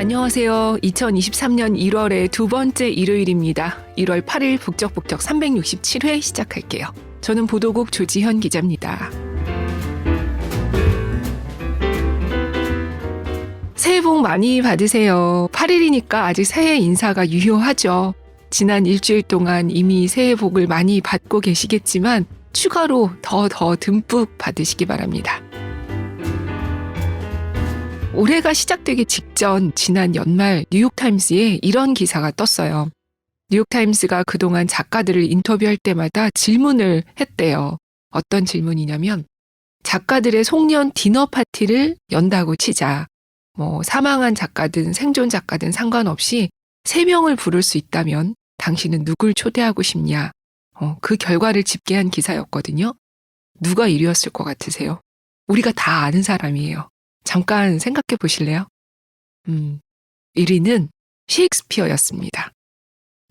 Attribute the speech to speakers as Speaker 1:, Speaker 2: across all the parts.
Speaker 1: 안녕하세요. 2023년 1월의 두 번째 일요일입니다. 1월 8일 북적북적 367회 시작할게요. 저는 보도국 조지현 기자입니다. 새해 복 많이 받으세요. 8일이니까 아직 새해 인사가 유효하죠. 지난 일주일 동안 이미 새해 복을 많이 받고 계시겠지만 추가로 더 듬뿍 받으시기 바랍니다. 올해가 시작되기 직전 지난 연말 뉴욕타임스에 이런 기사가 떴어요. 뉴욕타임스가 그동안 작가들을 인터뷰할 때마다 질문을 했대요. 어떤 질문이냐면 작가들의 송년 디너 파티를 연다고 치자. 사망한 작가든 생존 작가든 상관없이 3명을 부를 수 있다면 당신은 누굴 초대하고 싶냐. 그 결과를 집계한 기사였거든요. 누가 1위였을 것 같으세요? 우리가 다 아는 사람이에요. 잠깐 생각해 보실래요? 1위는 셰익스피어였습니다.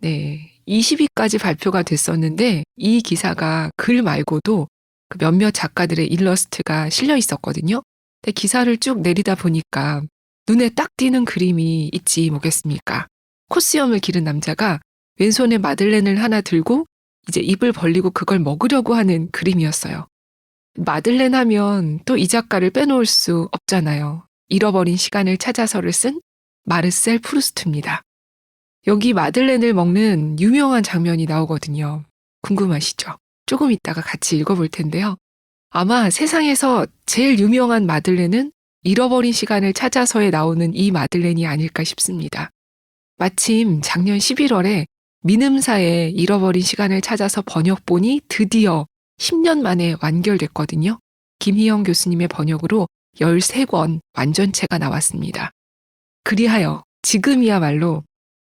Speaker 1: 네, 20위까지 발표가 됐었는데 이 기사가 글 말고도 그 몇몇 작가들의 일러스트가 실려 있었거든요. 근데 기사를 쭉 내리다 보니까 눈에 딱 띄는 그림이 있지 뭐겠습니까? 코수염을 기른 남자가 왼손에 마들렌을 하나 들고 이제 입을 벌리고 그걸 먹으려고 하는 그림이었어요. 마들렌 하면 또 이 작가를 빼놓을 수 없잖아요. 잃어버린 시간을 찾아서를 쓴 마르셀 프루스트입니다. 여기 마들렌을 먹는 유명한 장면이 나오거든요. 궁금하시죠? 조금 이따가 같이 읽어볼 텐데요. 아마 세상에서 제일 유명한 마들렌은 잃어버린 시간을 찾아서에 나오는 이 마들렌이 아닐까 싶습니다. 마침 작년 11월에 민음사의 잃어버린 시간을 찾아서 번역본이 드디어 10년 만에 완결됐거든요. 김희영 교수님의 번역으로 13권 완전체가 나왔습니다. 그리하여 지금이야말로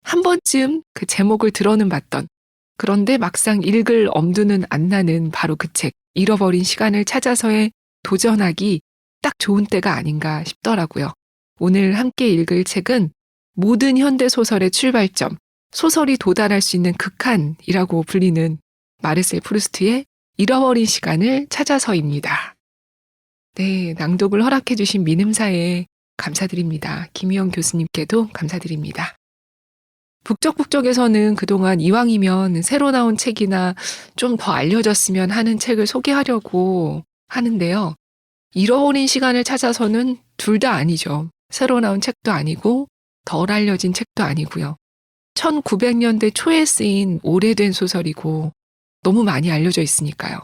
Speaker 1: 한 번쯤 그 제목을 들어는 봤던, 그런데 막상 읽을 엄두는 안 나는 바로 그 책, 잃어버린 시간을 찾아서에 도전하기 딱 좋은 때가 아닌가 싶더라고요. 오늘 함께 읽을 책은 모든 현대소설의 출발점, 소설이 도달할 수 있는 극한이라고 불리는 마르셀 프루스트의 잃어버린 시간을 찾아서입니다. 네, 낭독을 허락해 주신 민음사에 감사드립니다. 김희영 교수님께도 감사드립니다. 북적북적에서는 그동안 이왕이면 새로 나온 책이나 좀 더 알려졌으면 하는 책을 소개하려고 하는데요. 잃어버린 시간을 찾아서는 둘 다 아니죠. 새로 나온 책도 아니고 덜 알려진 책도 아니고요. 1900년대 초에 쓰인 오래된 소설이고 너무 많이 알려져 있으니까요.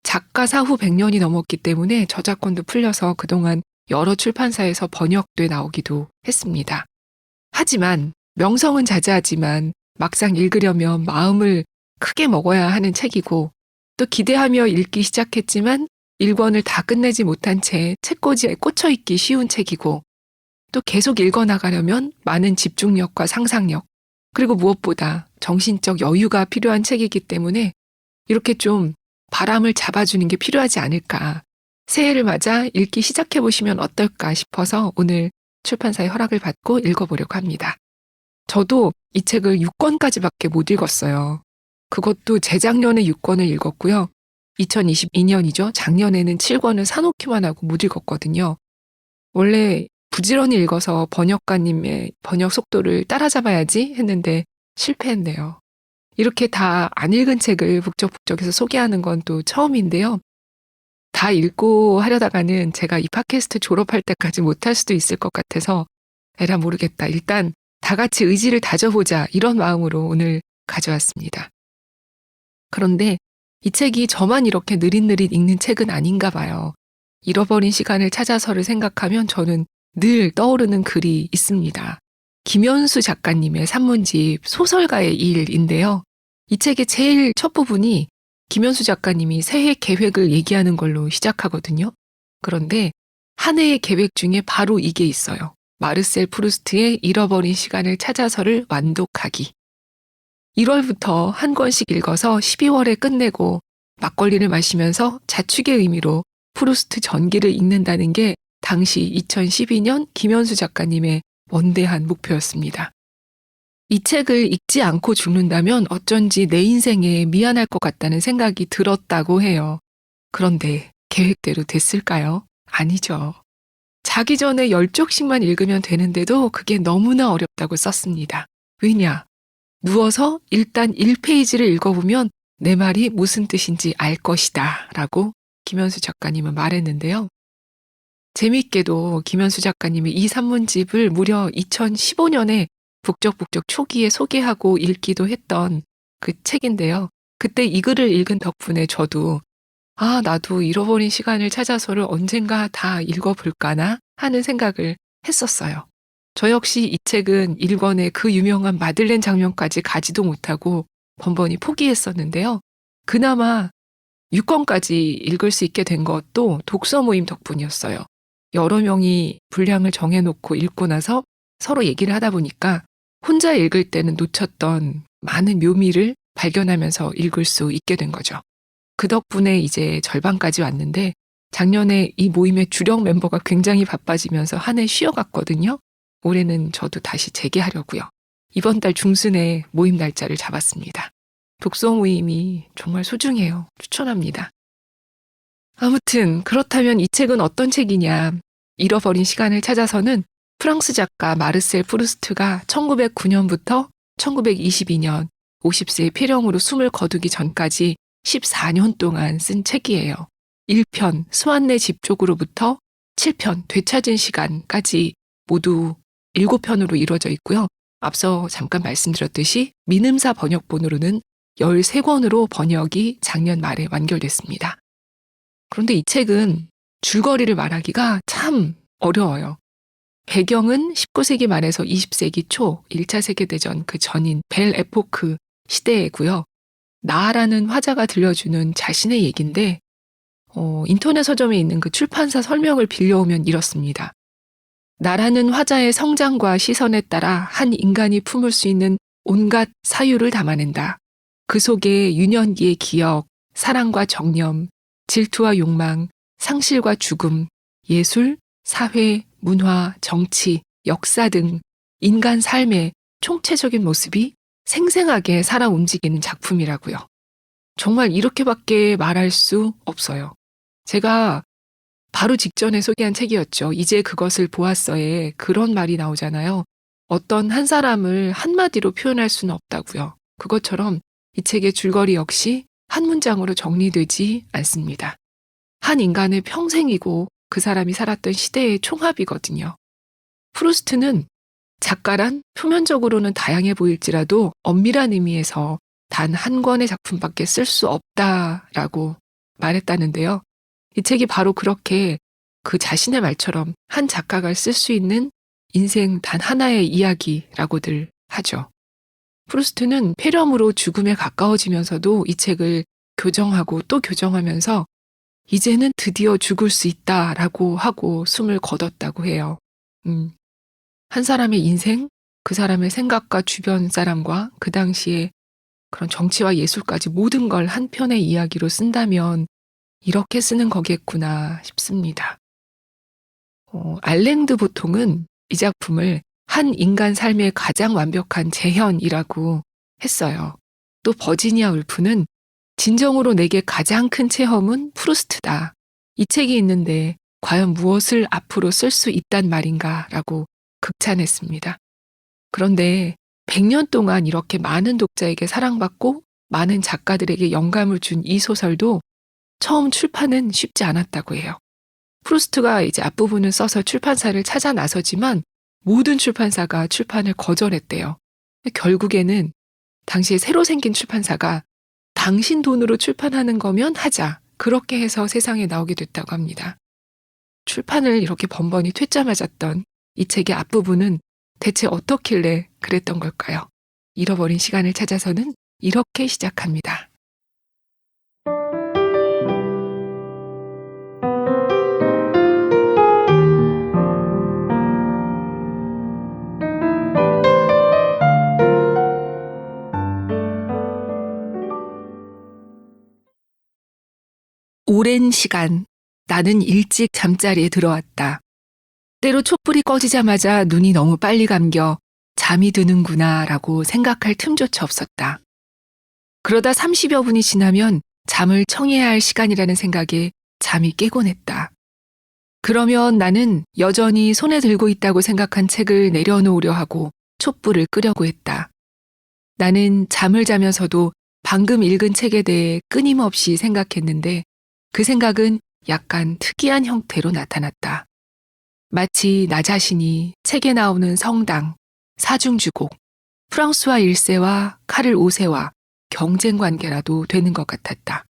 Speaker 1: 작가 사후 100년이 넘었기 때문에 저작권도 풀려서 그동안 여러 출판사에서 번역돼 나오기도 했습니다. 하지만 명성은 자자하지만 막상 읽으려면 마음을 크게 먹어야 하는 책이고 또 기대하며 읽기 시작했지만 1권을 다 끝내지 못한 채 책꽂이에 꽂혀 있기 쉬운 책이고 또 계속 읽어나가려면 많은 집중력과 상상력 그리고 무엇보다 정신적 여유가 필요한 책이기 때문에 이렇게 좀 바람을 잡아주는 게 필요하지 않을까. 새해를 맞아 읽기 시작해보시면 어떨까 싶어서 오늘 출판사의 허락을 받고 읽어보려고 합니다. 저도 이 책을 6권까지밖에 못 읽었어요. 그것도 재작년에 6권을 읽었고요. 2022년이죠. 작년에는 7권을 사놓기만 하고 못 읽었거든요. 원래 부지런히 읽어서 번역가님의 번역 속도를 따라잡아야지 했는데 실패했네요. 이렇게 다 안 읽은 책을 북적북적에서 소개하는 건 또 처음인데요. 다 읽고 하려다가는 제가 이 팟캐스트 졸업할 때까지 못할 수도 있을 것 같아서 에라 모르겠다. 일단 다 같이 의지를 다져보자 이런 마음으로 오늘 가져왔습니다. 그런데 이 책이 저만 이렇게 느릿느릿 읽는 책은 아닌가 봐요. 잃어버린 시간을 찾아서를 생각하면 저는 늘 떠오르는 글이 있습니다. 김현수 작가님의 산문집 소설가의 일인데요. 이 책의 제일 첫 부분이 김현수 작가님이 새해 계획을 얘기하는 걸로 시작하거든요. 그런데 한 해의 계획 중에 바로 이게 있어요. 마르셀 프루스트의 잃어버린 시간을 찾아서를 완독하기. 1월부터 한 권씩 읽어서 12월에 끝내고 막걸리를 마시면서 자축의 의미로 프루스트 전기를 읽는다는 게 당시 2012년 김현수 작가님의 원대한 목표였습니다. 이 책을 읽지 않고 죽는다면 어쩐지 내 인생에 미안할 것 같다는 생각이 들었다고 해요. 그런데 계획대로 됐을까요? 아니죠. 자기 전에 10쪽씩만 읽으면 되는데도 그게 너무나 어렵다고 썼습니다. 왜냐? 누워서 일단 1페이지를 읽어보면 내 말이 무슨 뜻인지 알 것이다 라고 김현수 작가님은 말했는데요. 재미있게도 김현수 작가님이 이 산문집을 무려 2015년에 북적북적 초기에 소개하고 읽기도 했던 그 책인데요. 그때 이 글을 읽은 덕분에 저도 나도 잃어버린 시간을 찾아서를 언젠가 다 읽어볼까나 하는 생각을 했었어요. 저 역시 이 책은 1권의 그 유명한 마들렌 장면까지 가지도 못하고 번번이 포기했었는데요. 그나마 6권까지 읽을 수 있게 된 것도 독서 모임 덕분이었어요. 여러 명이 분량을 정해놓고 읽고 나서 서로 얘기를 하다 보니까 혼자 읽을 때는 놓쳤던 많은 묘미를 발견하면서 읽을 수 있게 된 거죠. 그 덕분에 이제 절반까지 왔는데 작년에 이 모임의 주력 멤버가 굉장히 바빠지면서 한 해 쉬어갔거든요. 올해는 저도 다시 재개하려고요. 이번 달 중순에 모임 날짜를 잡았습니다. 독서 모임이 정말 소중해요. 추천합니다. 아무튼 그렇다면 이 책은 어떤 책이냐. 잃어버린 시간을 찾아서는 프랑스 작가 마르셀 프루스트가 1909년부터 1922년 50세의 폐렴으로 숨을 거두기 전까지 14년 동안 쓴 책이에요. 1편 스완네 집 쪽으로부터 7편 되찾은 시간까지 모두 7편으로 이루어져 있고요. 앞서 잠깐 말씀드렸듯이 민음사 번역본으로는 13권으로 번역이 작년 말에 완결됐습니다. 그런데 이 책은 줄거리를 말하기가 참 어려워요. 배경은 19세기 말에서 20세기 초 1차 세계대전 그 전인 벨 에포크 시대이고요. 나라는 화자가 들려주는 자신의 얘기인데 인터넷 서점에 있는 그 출판사 설명을 빌려오면 이렇습니다. 나라는 화자의 성장과 시선에 따라 한 인간이 품을 수 있는 온갖 사유를 담아낸다. 그 속에 유년기의 기억, 사랑과 정념, 질투와 욕망, 상실과 죽음, 예술, 사회, 문화, 정치, 역사 등 인간 삶의 총체적인 모습이 생생하게 살아 움직이는 작품이라고요. 정말 이렇게밖에 말할 수 없어요. 제가 바로 직전에 소개한 책이었죠. 이제 그것을 보았어에 그런 말이 나오잖아요. 어떤 한 사람을 한마디로 표현할 수는 없다고요. 그것처럼 이 책의 줄거리 역시 한 문장으로 정리되지 않습니다. 한 인간의 평생이고 그 사람이 살았던 시대의 총합이거든요. 프루스트는 작가란 표면적으로는 다양해 보일지라도 엄밀한 의미에서 단 한 권의 작품밖에 쓸 수 없다라고 말했다는데요. 이 책이 바로 그렇게 그 자신의 말처럼 한 작가가 쓸 수 있는 인생 단 하나의 이야기라고들 하죠. 프루스트는 폐렴으로 죽음에 가까워지면서도 이 책을 교정하고 또 교정하면서 이제는 드디어 죽을 수 있다라고 하고 숨을 거뒀다고 해요. 한 사람의 인생, 그 사람의 생각과 주변 사람과 그 당시에 그런 정치와 예술까지 모든 걸 한 편의 이야기로 쓴다면 이렇게 쓰는 거겠구나 싶습니다. 알랭드 보통은 이 작품을 한 인간 삶의 가장 완벽한 재현이라고 했어요. 또 버지니아 울프는 진정으로 내게 가장 큰 체험은 프루스트다. 이 책이 있는데 과연 무엇을 앞으로 쓸 수 있단 말인가라고 극찬했습니다. 그런데 100년 동안 이렇게 많은 독자에게 사랑받고 많은 작가들에게 영감을 준 이 소설도 처음 출판은 쉽지 않았다고 해요. 프루스트가 이제 앞부분을 써서 출판사를 찾아 나서지만 모든 출판사가 출판을 거절했대요. 결국에는 당시에 새로 생긴 출판사가 당신 돈으로 출판하는 거면 하자. 그렇게 해서 세상에 나오게 됐다고 합니다. 출판을 이렇게 번번이 퇴짜 맞았던 이 책의 앞부분은 대체 어떻길래 그랬던 걸까요? 잃어버린 시간을 찾아서는 이렇게 시작합니다. 오랜 시간 나는 일찍 잠자리에 들어왔다. 때로 촛불이 꺼지자마자 눈이 너무 빨리 감겨 잠이 드는구나 라고 생각할 틈조차 없었다. 그러다 30여 분이 지나면 잠을 청해야 할 시간이라는 생각에 잠이 깨곤 했다. 그러면 나는 여전히 손에 들고 있다고 생각한 책을 내려놓으려 하고 촛불을 끄려고 했다. 나는 잠을 자면서도 방금 읽은 책에 대해 끊임없이 생각했는데 그 생각은 약간 특이한 형태로 나타났다. 마치 나 자신이 책에 나오는 성당, 사중주곡, 프랑스와 1세와 카를 5세와 경쟁 관계라도 되는 것 같았다.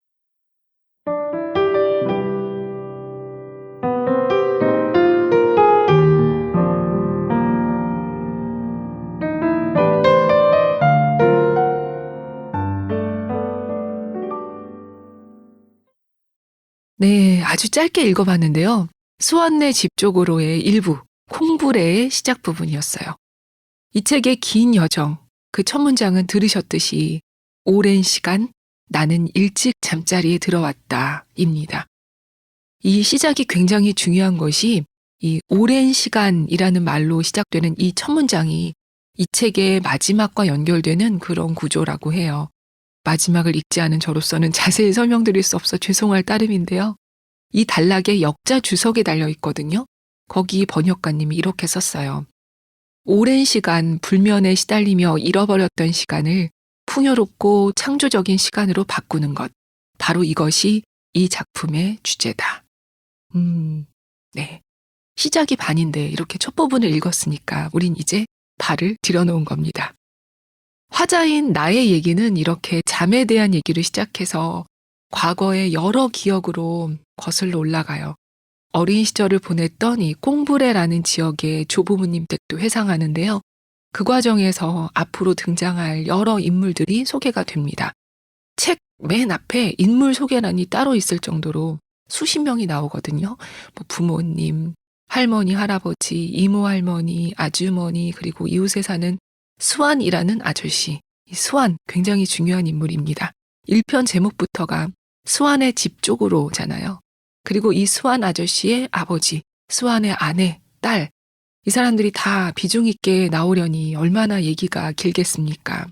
Speaker 1: 네, 아주 짧게 읽어봤는데요. 수완네 집 쪽으로의 일부, 콩브레의 시작 부분이었어요. 이 책의 긴 여정, 그 첫 문장은 들으셨듯이 오랜 시간 나는 일찍 잠자리에 들어왔다 입니다. 이 시작이 굉장히 중요한 것이 이 오랜 시간이라는 말로 시작되는 이 첫 문장이 이 책의 마지막과 연결되는 그런 구조라고 해요. 마지막을 읽지 않은 저로서는 자세히 설명드릴 수 없어 죄송할 따름인데요. 이 단락에 역자 주석에 달려 있거든요. 거기 번역가님이 이렇게 썼어요. 오랜 시간 불면에 시달리며 잃어버렸던 시간을 풍요롭고 창조적인 시간으로 바꾸는 것. 바로 이것이 이 작품의 주제다. 네. 시작이 반인데 이렇게 첫 부분을 읽었으니까 우린 이제 발을 들여놓은 겁니다. 화자인 나의 얘기는 이렇게 잠에 대한 얘기로 시작해서 과거의 여러 기억으로 거슬러 올라가요. 어린 시절을 보냈던 이 콩브레라는 지역의 조부모님 댁도 회상하는데요. 그 과정에서 앞으로 등장할 여러 인물들이 소개가 됩니다. 책 맨 앞에 인물 소개란이 따로 있을 정도로 수십 명이 나오거든요. 뭐 부모님, 할머니, 할아버지, 이모, 할머니, 아주머니, 그리고 이웃에 사는 수완이라는 아저씨. 이 수완 굉장히 중요한 인물입니다. 1편 제목부터가 수완의 집 쪽으로잖아요. 그리고 이 수완 아저씨의 아버지, 수완의 아내, 딸, 이 사람들이 다 비중 있게 나오려니 얼마나 얘기가 길겠습니까?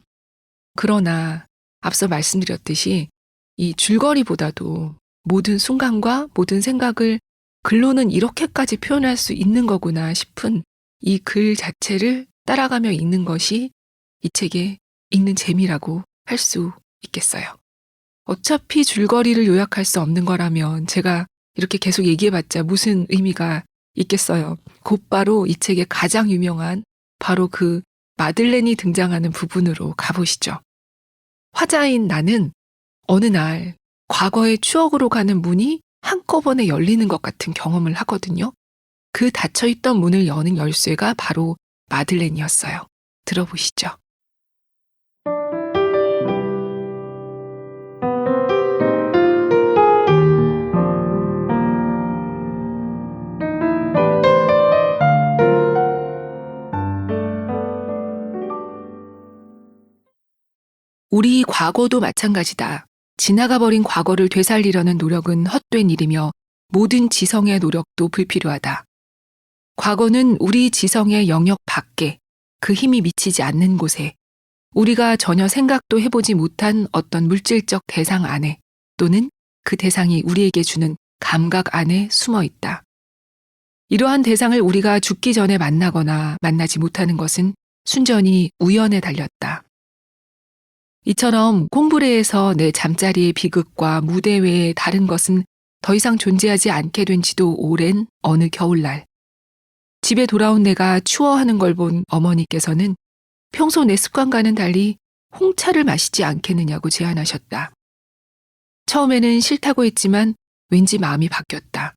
Speaker 1: 그러나 앞서 말씀드렸듯이 이 줄거리보다도 모든 순간과 모든 생각을 글로는 이렇게까지 표현할 수 있는 거구나 싶은 이 글 자체를 따라가며 읽는 것이 이 책의 읽는 재미라고 할 수 있겠어요. 어차피 줄거리를 요약할 수 없는 거라면 제가 이렇게 계속 얘기해봤자 무슨 의미가 있겠어요. 곧바로 이 책의 가장 유명한 바로 그 마들렌이 등장하는 부분으로 가보시죠. 화자인 나는 어느 날 과거의 추억으로 가는 문이 한꺼번에 열리는 것 같은 경험을 하거든요. 그 닫혀있던 문을 여는 열쇠가 바로 마들렌이었어요. 들어보시죠. 우리 과거도 마찬가지다. 지나가버린 과거를 되살리려는 노력은 헛된 일이며 모든 지성의 노력도 불필요하다. 과거는 우리 지성의 영역 밖에 그 힘이 미치지 않는 곳에 우리가 전혀 생각도 해보지 못한 어떤 물질적 대상 안에 또는 그 대상이 우리에게 주는 감각 안에 숨어 있다. 이러한 대상을 우리가 죽기 전에 만나거나 만나지 못하는 것은 순전히 우연에 달렸다. 이처럼 콩브레에서 내 잠자리의 비극과 무대 외에 다른 것은 더 이상 존재하지 않게 된 지도 오랜 어느 겨울날. 집에 돌아온 내가 추워하는 걸 본 어머니께서는 평소 내 습관과는 달리 홍차를 마시지 않겠느냐고 제안하셨다. 처음에는 싫다고 했지만 왠지 마음이 바뀌었다.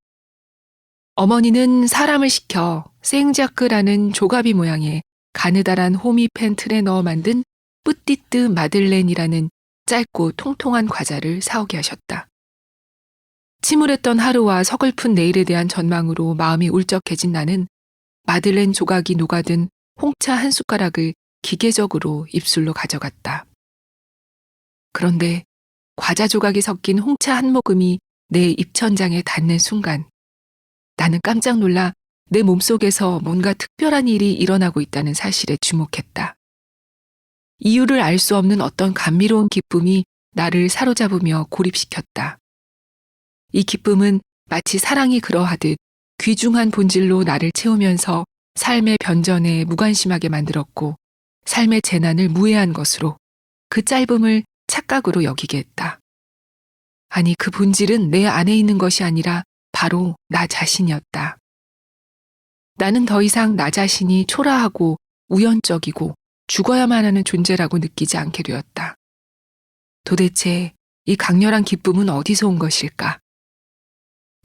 Speaker 1: 어머니는 사람을 시켜 생자크라는 조가비 모양의 가느다란 호미펜 틀에 넣어 만든 뿌띠뜨 마들렌이라는 짧고 통통한 과자를 사오게 하셨다. 침울했던 하루와 서글픈 내일에 대한 전망으로 마음이 울적해진 나는 마들렌 조각이 녹아든 홍차 한 숟가락을 기계적으로 입술로 가져갔다. 그런데 과자 조각이 섞인 홍차 한 모금이 내 입천장에 닿는 순간 나는 깜짝 놀라 내 몸속에서 뭔가 특별한 일이 일어나고 있다는 사실에 주목했다. 이유를 알 수 없는 어떤 감미로운 기쁨이 나를 사로잡으며 고립시켰다. 이 기쁨은 마치 사랑이 그러하듯 귀중한 본질로 나를 채우면서 삶의 변전에 무관심하게 만들었고 삶의 재난을 무해한 것으로 그 짧음을 착각으로 여기게 했다. 아니, 그 본질은 내 안에 있는 것이 아니라 바로 나 자신이었다. 나는 더 이상 나 자신이 초라하고 우연적이고 죽어야만 하는 존재라고 느끼지 않게 되었다. 도대체 이 강렬한 기쁨은 어디서 온 것일까?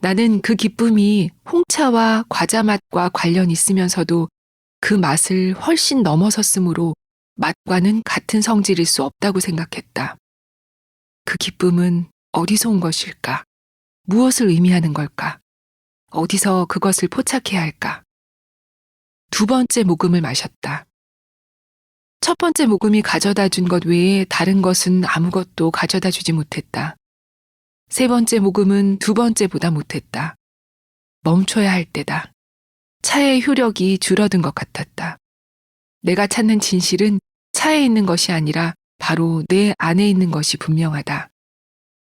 Speaker 1: 나는 그 기쁨이 홍차와 과자 맛과 관련 있으면서도 그 맛을 훨씬 넘어섰으므로 맛과는 같은 성질일 수 없다고 생각했다. 그 기쁨은 어디서 온 것일까? 무엇을 의미하는 걸까? 어디서 그것을 포착해야 할까? 두 번째 모금을 마셨다. 첫 번째 모금이 가져다 준 것 외에 다른 것은 아무것도 가져다 주지 못했다. 세 번째 모금은 두 번째보다 못했다. 멈춰야 할 때다. 차의 효력이 줄어든 것 같았다. 내가 찾는 진실은 차에 있는 것이 아니라 바로 내 안에 있는 것이 분명하다.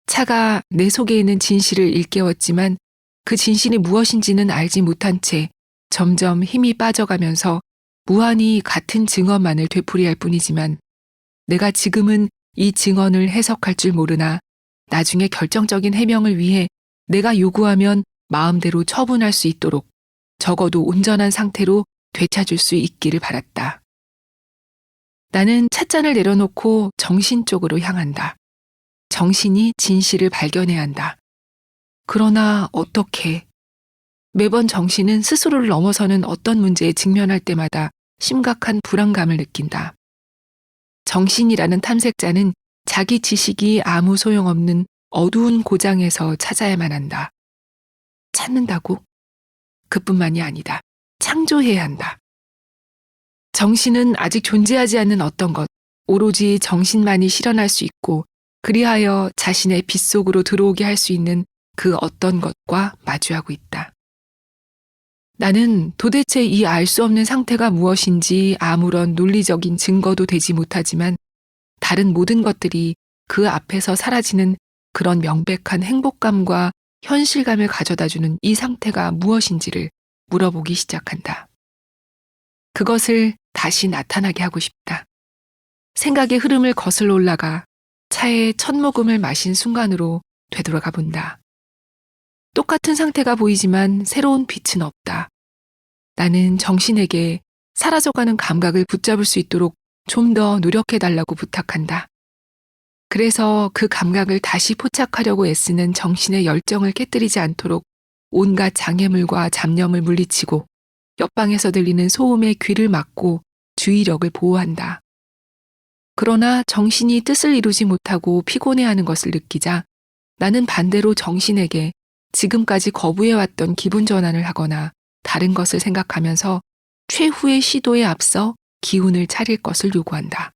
Speaker 1: 차가 내 속에 있는 진실을 일깨웠지만 그 진실이 무엇인지는 알지 못한 채 점점 힘이 빠져가면서 무한히 같은 증언만을 되풀이할 뿐이지만 내가 지금은 이 증언을 해석할 줄 모르나 나중에 결정적인 해명을 위해 내가 요구하면 마음대로 처분할 수 있도록 적어도 온전한 상태로 되찾을 수 있기를 바랐다. 나는 찻잔을 내려놓고 정신 쪽으로 향한다. 정신이 진실을 발견해야 한다. 그러나 어떻게? 매번 정신은 스스로를 넘어서는 어떤 문제에 직면할 때마다 심각한 불안감을 느낀다. 정신이라는 탐색자는 자기 지식이 아무 소용없는 어두운 고장에서 찾아야만 한다. 찾는다고? 그뿐만이 아니다. 창조해야 한다. 정신은 아직 존재하지 않는 어떤 것, 오로지 정신만이 실현할 수 있고 그리하여 자신의 빛 속으로 들어오게 할 수 있는 그 어떤 것과 마주하고 있다. 나는 도대체 이 알 수 없는 상태가 무엇인지 아무런 논리적인 증거도 되지 못하지만 다른 모든 것들이 그 앞에서 사라지는 그런 명백한 행복감과 현실감을 가져다주는 이 상태가 무엇인지를 물어보기 시작한다. 그것을 다시 나타나게 하고 싶다. 생각의 흐름을 거슬러 올라가 차의 첫 모금을 마신 순간으로 되돌아가 본다. 똑같은 상태가 보이지만 새로운 빛은 없다. 나는 정신에게 사라져가는 감각을 붙잡을 수 있도록 좀 더 노력해달라고 부탁한다. 그래서 그 감각을 다시 포착하려고 애쓰는 정신의 열정을 깨뜨리지 않도록 온갖 장애물과 잡념을 물리치고 옆방에서 들리는 소음에 귀를 막고 주의력을 보호한다. 그러나 정신이 뜻을 이루지 못하고 피곤해하는 것을 느끼자 나는 반대로 정신에게 지금까지 거부해왔던 기분 전환을 하거나 다른 것을 생각하면서 최후의 시도에 앞서 기운을 차릴 것을 요구한다.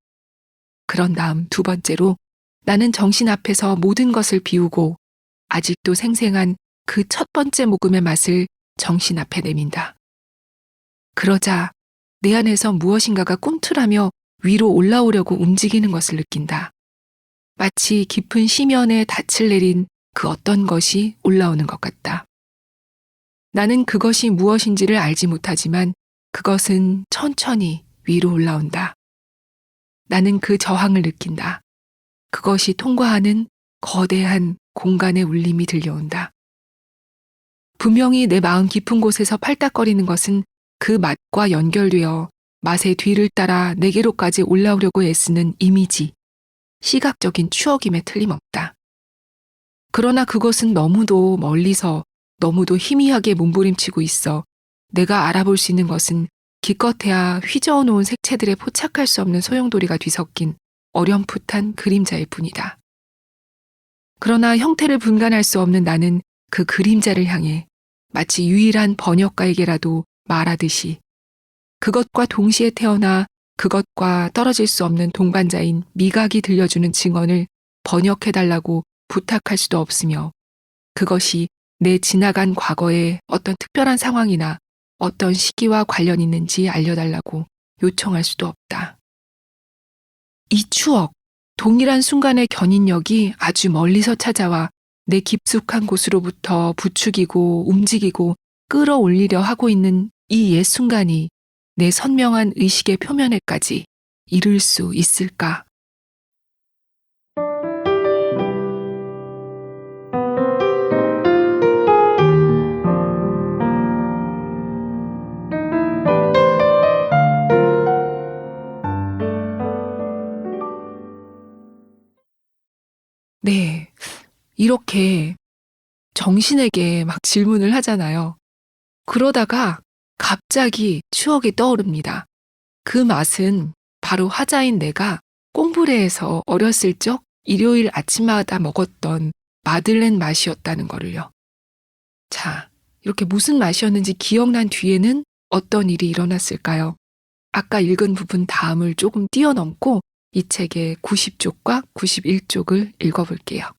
Speaker 1: 그런 다음 두 번째로 나는 정신 앞에서 모든 것을 비우고 아직도 생생한 그 첫 번째 모금의 맛을 정신 앞에 내민다. 그러자 내 안에서 무엇인가가 꿈틀하며 위로 올라오려고 움직이는 것을 느낀다. 마치 깊은 심연에 닻을 내린 그 어떤 것이 올라오는 것 같다. 나는 그것이 무엇인지를 알지 못하지만 그것은 천천히 위로 올라온다. 나는 그 저항을 느낀다. 그것이 통과하는 거대한 공간의 울림이 들려온다. 분명히 내 마음 깊은 곳에서 팔딱거리는 것은 그 맛과 연결되어 맛의 뒤를 따라 내게로까지 올라오려고 애쓰는 이미지, 시각적인 추억임에 틀림없다. 그러나 그것은 너무도 멀리서 너무도 희미하게 몸부림치고 있어 내가 알아볼 수 있는 것은 기껏해야 휘저어 놓은 색채들에 포착할 수 없는 소용돌이가 뒤섞인 어렴풋한 그림자일 뿐이다. 그러나 형태를 분간할 수 없는 나는 그 그림자를 향해 마치 유일한 번역가에게라도 말하듯이 그것과 동시에 태어나 그것과 떨어질 수 없는 동반자인 미각이 들려주는 증언을 번역해달라고 부탁할 수도 없으며 그것이 내 지나간 과거의 어떤 특별한 상황이나 어떤 시기와 관련 있는지 알려달라고 요청할 수도 없다. 이 추억, 동일한 순간의 견인력이 아주 멀리서 찾아와 내 깊숙한 곳으로부터 부추기고 움직이고 끌어올리려 하고 있는 이 옛 순간이 내 선명한 의식의 표면에까지 이를 수 있을까? 네. 이렇게 정신에게 막 질문을 하잖아요. 그러다가 갑자기 추억이 떠오릅니다. 그 맛은 바로 화자인 내가 꽁브레에서 어렸을 적 일요일 아침마다 먹었던 마들렌 맛이었다는 거를요. 자, 이렇게 무슨 맛이었는지 기억난 뒤에는 어떤 일이 일어났을까요? 아까 읽은 부분 다음을 조금 뛰어넘고 이 책의 90쪽과 91쪽을 읽어볼게요.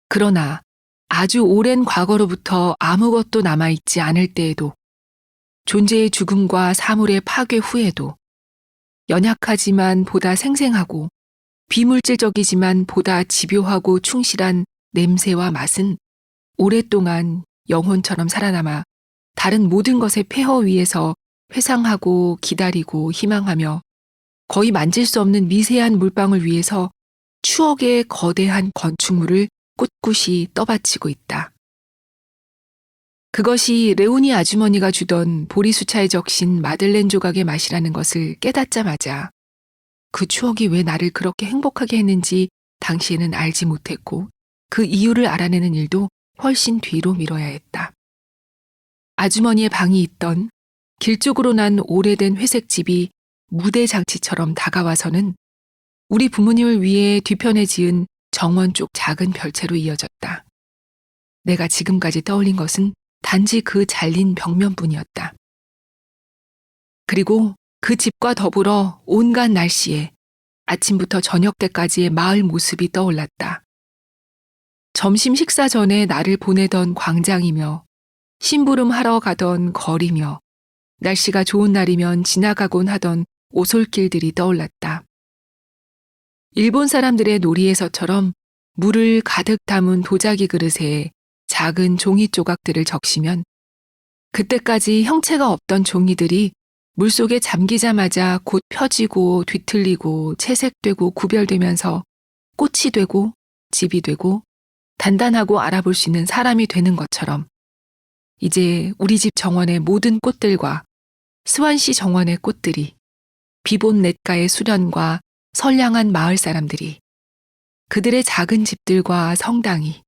Speaker 1: 그러나 아주 오랜 과거로부터 아무것도 남아있지 않을 때에도, 존재의 죽음과 사물의 파괴 후에도 연약하지만 보다 생생하고 비물질적이지만 보다 집요하고 충실한 냄새와 맛은 오랫동안 영혼처럼 살아남아 다른 모든 것의 폐허 위에서 회상하고 기다리고 희망하며 거의 만질 수 없는 미세한 물방울 위에서 추억의 거대한 건축물을 꿋꿋이 떠받치고 있다. 그것이 레오니 아주머니가 주던 보리수차에 적신 마들렌 조각의 맛이라는 것을 깨닫자마자 그 추억이 왜 나를 그렇게 행복하게 했는지 당시에는 알지 못했고 그 이유를 알아내는 일도 훨씬 뒤로 미뤄야 했다. 아주머니의 방이 있던 길 쪽으로 난 오래된 회색 집이 무대 장치처럼 다가와서는 우리 부모님을 위해 뒤편에 지은 정원 쪽 작은 별채로 이어졌다. 내가 지금까지 떠올린 것은 단지 그 잘린 벽면뿐이었다. 그리고 그 집과 더불어 온갖 날씨에 아침부터 저녁 때까지의 마을 모습이 떠올랐다. 점심 식사 전에 나를 보내던 광장이며 심부름하러 가던 거리며 날씨가 좋은 날이면 지나가곤 하던 오솔길들이 떠올랐다. 일본 사람들의 놀이에서처럼 물을 가득 담은 도자기 그릇에 작은 종이 조각들을 적시면 그때까지 형체가 없던 종이들이 물속에 잠기자마자 곧 펴지고 뒤틀리고 채색되고 구별되면서 꽃이 되고 집이 되고 단단하고 알아볼 수 있는 사람이 되는 것처럼 이제 우리 집 정원의 모든 꽃들과 스완시 정원의 꽃들이, 비본 냇가의 수련과 선량한 마을 사람들이, 그들의 작은 집들과 성당이,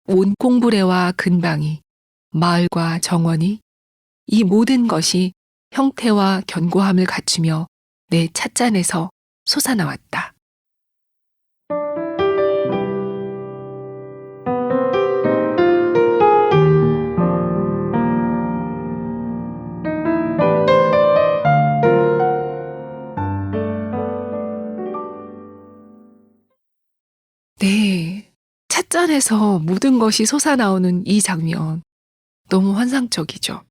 Speaker 1: 온 꽁브레와 근방이, 마을과 정원이, 이 모든 것이 형태와 견고함을 갖추며 내 찻잔에서 솟아나왔다. 네, 찻잔에서 모든 것이 솟아나오는 이 장면, 너무 환상적이죠.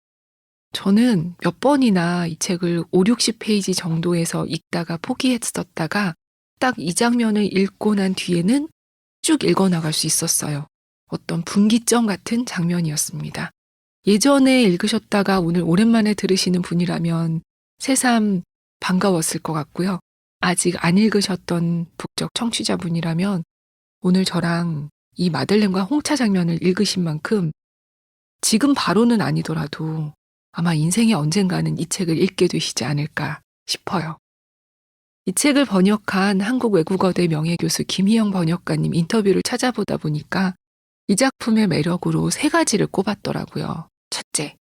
Speaker 1: 저는 몇 번이나 이 책을 5, 60페이지 정도에서 읽다가 포기했었다가 딱 이 장면을 읽고 난 뒤에는 쭉 읽어나갈 수 있었어요. 어떤 분기점 같은 장면이었습니다. 예전에 읽으셨다가 오늘 오랜만에 들으시는 분이라면 새삼 반가웠을 것 같고요. 아직 안 읽으셨던 북적 청취자분이라면 오늘 저랑 이 마들렌과 홍차 장면을 읽으신 만큼 지금 바로는 아니더라도 아마 인생의 언젠가는 이 책을 읽게 되시지 않을까 싶어요. 이 책을 번역한 한국 외국어대 명예교수 김희영 번역가님 인터뷰를 찾아보다 보니까 이 작품의 매력으로 3가지를 꼽았더라고요. 첫째,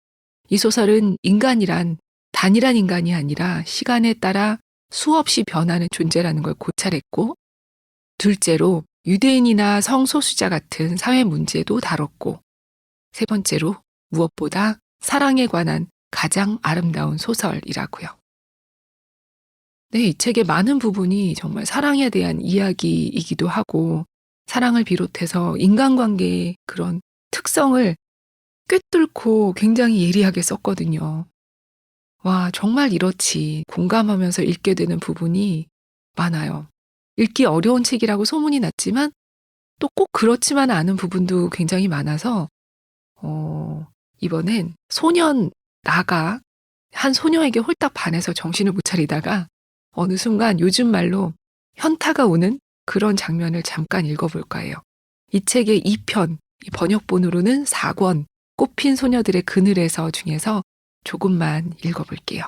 Speaker 1: 이 소설은 인간이란 단일한 인간이 아니라 시간에 따라 수없이 변하는 존재라는 걸 고찰했고, 둘째로 유대인이나 성소수자 같은 사회 문제도 다뤘고, 세 번째로 무엇보다 사랑에 관한 가장 아름다운 소설이라고요. 네, 이 책의 많은 부분이 정말 사랑에 대한 이야기이기도 하고 사랑을 비롯해서 인간관계의 그런 특성을 꿰뚫고 굉장히 예리하게 썼거든요. 와, 정말 이렇지. 공감하면서 읽게 되는 부분이 많아요. 읽기 어려운 책이라고 소문이 났지만 또 꼭 그렇지만 않은 부분도 굉장히 많아서 이번엔 나가 한 소녀에게 홀딱 반해서 정신을 못 차리다가 어느 순간 요즘 말로 현타가 오는 그런 장면을 잠깐 읽어볼까 해요. 이 책의 2편, 이 번역본으로는 4권, 꽃핀 소녀들의 그늘에서 중에서 조금만 읽어볼게요.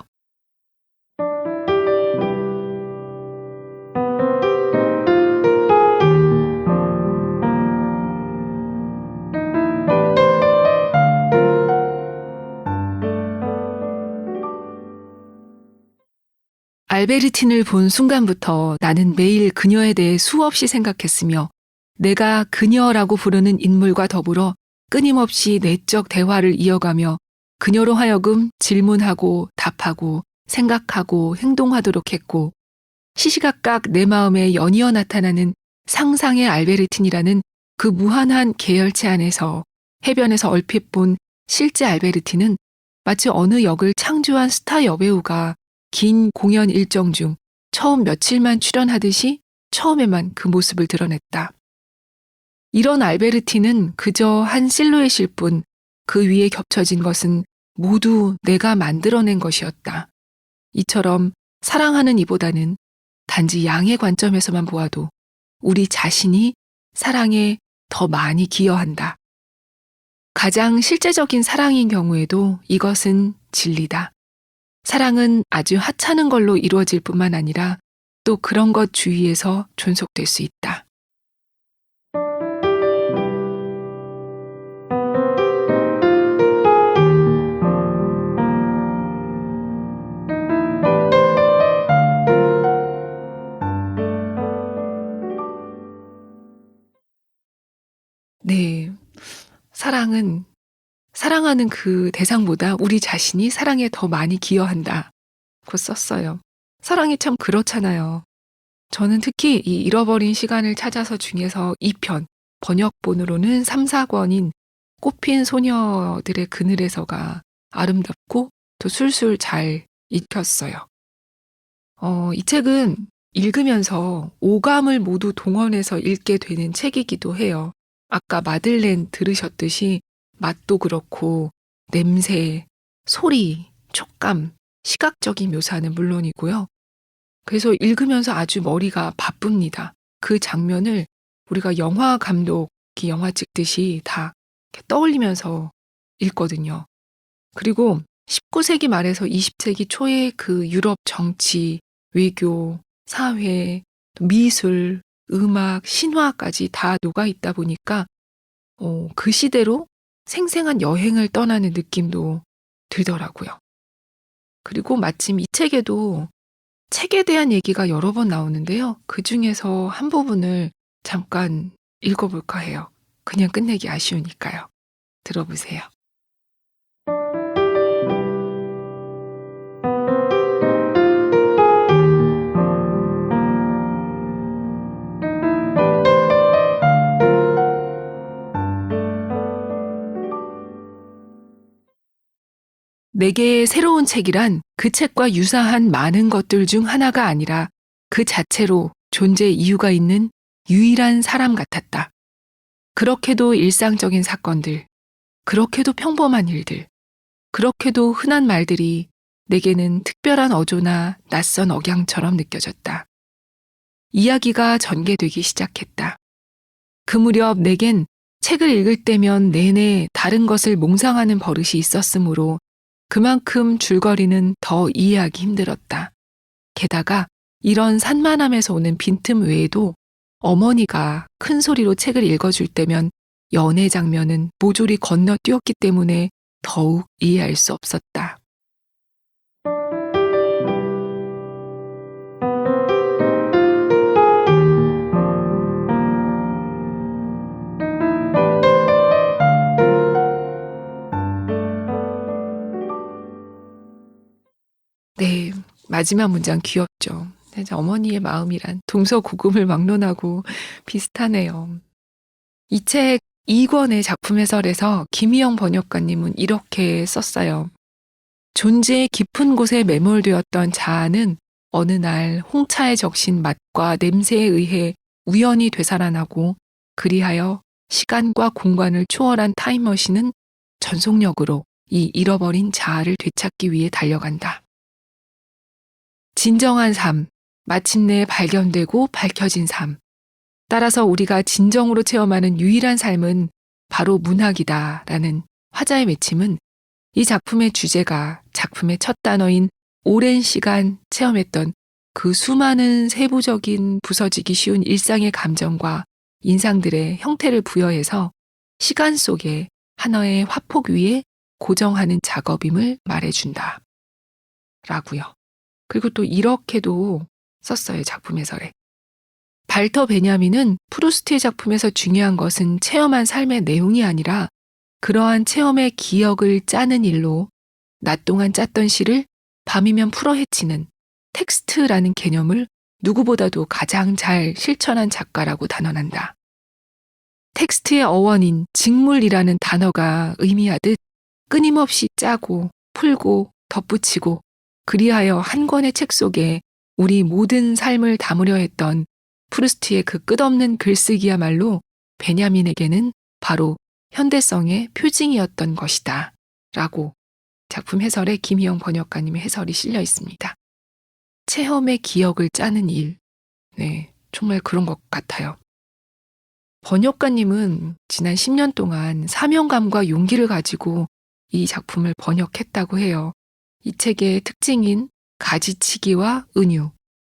Speaker 1: 알베르틴을 본 순간부터 나는 매일 그녀에 대해 수없이 생각했으며 내가 그녀라고 부르는 인물과 더불어 끊임없이 내적 대화를 이어가며 그녀로 하여금 질문하고 답하고 생각하고 행동하도록 했고 시시각각 내 마음에 연이어 나타나는 상상의 알베르틴이라는 그 무한한 계열체 안에서 해변에서 얼핏 본 실제 알베르틴은 마치 어느 역을 창조한 스타 여배우가 긴 공연 일정 중 처음 며칠만 출연하듯이 처음에만 그 모습을 드러냈다. 이런 알베르틴은 그저 한 실루엣일 뿐 그 위에 겹쳐진 것은 모두 내가 만들어낸 것이었다. 이처럼 사랑하는 이보다는 단지 양의 관점에서만 보아도 우리 자신이 사랑에 더 많이 기여한다. 가장 실제적인 사랑인 경우에도 이것은 진리다. 사랑은 아주 하찮은 걸로 이루어질 뿐만 아니라 또 그런 것 주위에서 존속될 수 있다. 네. 사랑은 사랑하는 그 대상보다 우리 자신이 사랑에 더 많이 기여한다. 고 썼어요. 사랑이 참 그렇잖아요. 저는 특히 이 잃어버린 시간을 찾아서 중에서 2편, 번역본으로는 3, 4권인 꽃핀 소녀들의 그늘에서가 아름답고 또 술술 잘 읽혔어요. 이 책은 읽으면서 오감을 모두 동원해서 읽게 되는 책이기도 해요. 아까 마들렌 들으셨듯이 맛도 그렇고 냄새, 소리, 촉감, 시각적인 묘사는 물론이고요. 그래서 읽으면서 아주 머리가 바쁩니다. 그 장면을 우리가 영화 감독이 영화 찍듯이 다 이렇게 떠올리면서 읽거든요. 그리고 19세기 말에서 20세기 초의 그 유럽 정치, 외교, 사회, 또 미술, 음악, 신화까지 다 녹아 있다 보니까 그 시대로 생생한 여행을 떠나는 느낌도 들더라고요. 그리고 마침 이 책에도 책에 대한 얘기가 여러 번 나오는데요. 그중에서 한 부분을 잠깐 읽어볼까 해요. 그냥 끝내기 아쉬우니까요. 들어보세요. 내게 새로운 책이란 그 책과 유사한 많은 것들 중 하나가 아니라 그 자체로 존재 이유가 있는 유일한 사람 같았다. 그렇게도 일상적인 사건들, 그렇게도 평범한 일들, 그렇게도 흔한 말들이 내게는 특별한 어조나 낯선 억양처럼 느껴졌다. 이야기가 전개되기 시작했다. 그 무렵 내겐 책을 읽을 때면 내내 다른 것을 몽상하는 버릇이 있었으므로 그만큼 줄거리는 더 이해하기 힘들었다. 게다가 이런 산만함에서 오는 빈틈 외에도 어머니가 큰 소리로 책을 읽어줄 때면 연애 장면은 모조리 건너뛰었기 때문에 더욱 이해할 수 없었다. 네, 마지막 문장 귀엽죠. 진짜 어머니의 마음이란 동서고금을 막론하고 비슷하네요. 이 책 2권의 작품 해설에서 김희영 번역가님은 이렇게 썼어요. 존재의 깊은 곳에 매몰되었던 자아는 어느 날 홍차에 적신 맛과 냄새에 의해 우연히 되살아나고 그리하여 시간과 공간을 초월한 타임머신은 전속력으로 이 잃어버린 자아를 되찾기 위해 달려간다. 진정한 삶, 마침내 발견되고 밝혀진 삶. 따라서 우리가 진정으로 체험하는 유일한 삶은 바로 문학이다라는 화자의 맺힘은 이 작품의 주제가 작품의 첫 단어인 오랜 시간 체험했던 그 수많은 세부적인 부서지기 쉬운 일상의 감정과 인상들의 형태를 부여해서 시간 속에 하나의 화폭 위에 고정하는 작업임을 말해준다. 라고요. 그리고 또 이렇게도 썼어요. 작품 해설에. 발터 베냐민은 프루스트의 작품에서 중요한 것은 체험한 삶의 내용이 아니라 그러한 체험의 기억을 짜는 일로 낮 동안 짰던 시를 밤이면 풀어헤치는 텍스트라는 개념을 누구보다도 가장 잘 실천한 작가라고 단언한다. 텍스트의 어원인 직물이라는 단어가 의미하듯 끊임없이 짜고 풀고 덧붙이고 그리하여 한 권의 책 속에 우리 모든 삶을 담으려 했던 프루스트의 그 끝없는 글쓰기야말로 베냐민에게는 바로 현대성의 표징이었던 것이다. 라고 작품 해설에 김희영 번역가님의 해설이 실려 있습니다. 체험의 기억을 짜는 일. 네, 정말 그런 것 같아요. 번역가님은 지난 10년 동안 사명감과 용기를 가지고 이 작품을 번역했다고 해요. 이 책의 특징인 가지치기와 은유,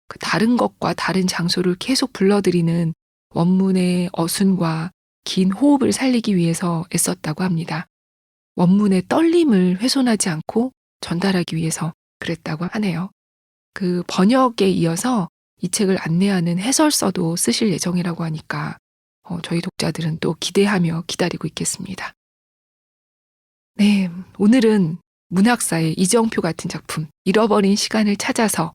Speaker 1: 그 다른 것과 다른 장소를 계속 불러들이는 원문의 어순과 긴 호흡을 살리기 위해서 애썼다고 합니다. 원문의 떨림을 훼손하지 않고 전달하기 위해서 그랬다고 하네요. 그 번역에 이어서 이 책을 안내하는 해설서도 쓰실 예정이라고 하니까 저희 독자들은 또 기대하며 기다리고 있겠습니다. 네, 오늘은 문학사의 이정표 같은 작품 잃어버린 시간을 찾아서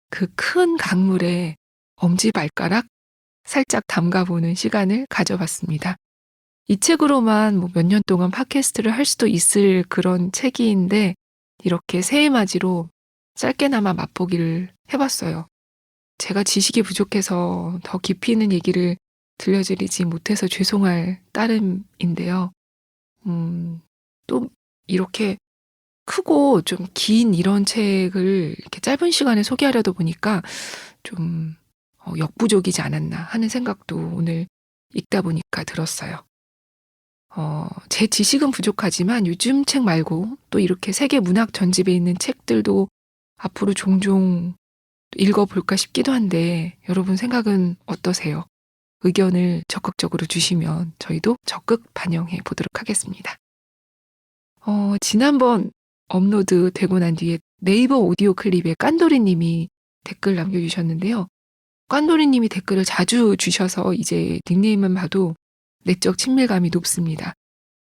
Speaker 1: 그 큰 강물에 엄지발가락 살짝 담가보는 시간을 가져봤습니다. 이 책으로만 몇 년 동안 팟캐스트를 할 수도 있을 그런 책인데 이렇게 새해 맞이로 짧게나마 맛보기를 해봤어요. 제가 지식이 부족해서 더 깊이 있는 얘기를 들려드리지 못해서 죄송할 따름인데요. 또 이렇게 크고 좀 긴 이런 책을 이렇게 짧은 시간에 소개하려다 보니까 좀 역부족이지 않았나 하는 생각도 오늘 읽다 보니까 들었어요. 제 지식은 부족하지만 요즘 책 말고 또 이렇게 세계 문학 전집에 있는 책들도 앞으로 종종 읽어볼까 싶기도 한데 여러분 생각은 어떠세요? 의견을 적극적으로 주시면 저희도 적극 반영해 보도록 하겠습니다. 지난번 업로드 되고 난 뒤에 네이버 오디오 클립에 깐도리님이 댓글 남겨주셨는데요. 깐도리님이 댓글을 자주 주셔서 이제 닉네임만 봐도 내적 친밀감이 높습니다.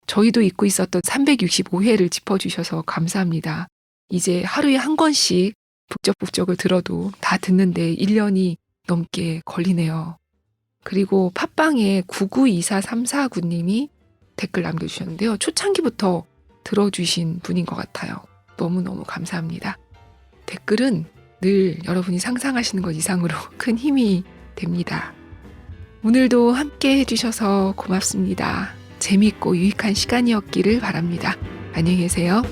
Speaker 1: 저희도 잊고 있었던 365회를 짚어주셔서 감사합니다. 이제 하루에 한 권씩 북적북적을 들어도 다 듣는데 1년이 넘게 걸리네요. 그리고 팟빵에 9924349님이 댓글 남겨주셨는데요. 초창기부터 들어주신 분인 것 같아요. 너무너무 감사합니다. 댓글은 늘 여러분이 상상하시는 것 이상으로 큰 힘이 됩니다. 오늘도 함께 해주셔서 고맙습니다. 재밌고 유익한 시간이었기를 바랍니다. 안녕히 계세요.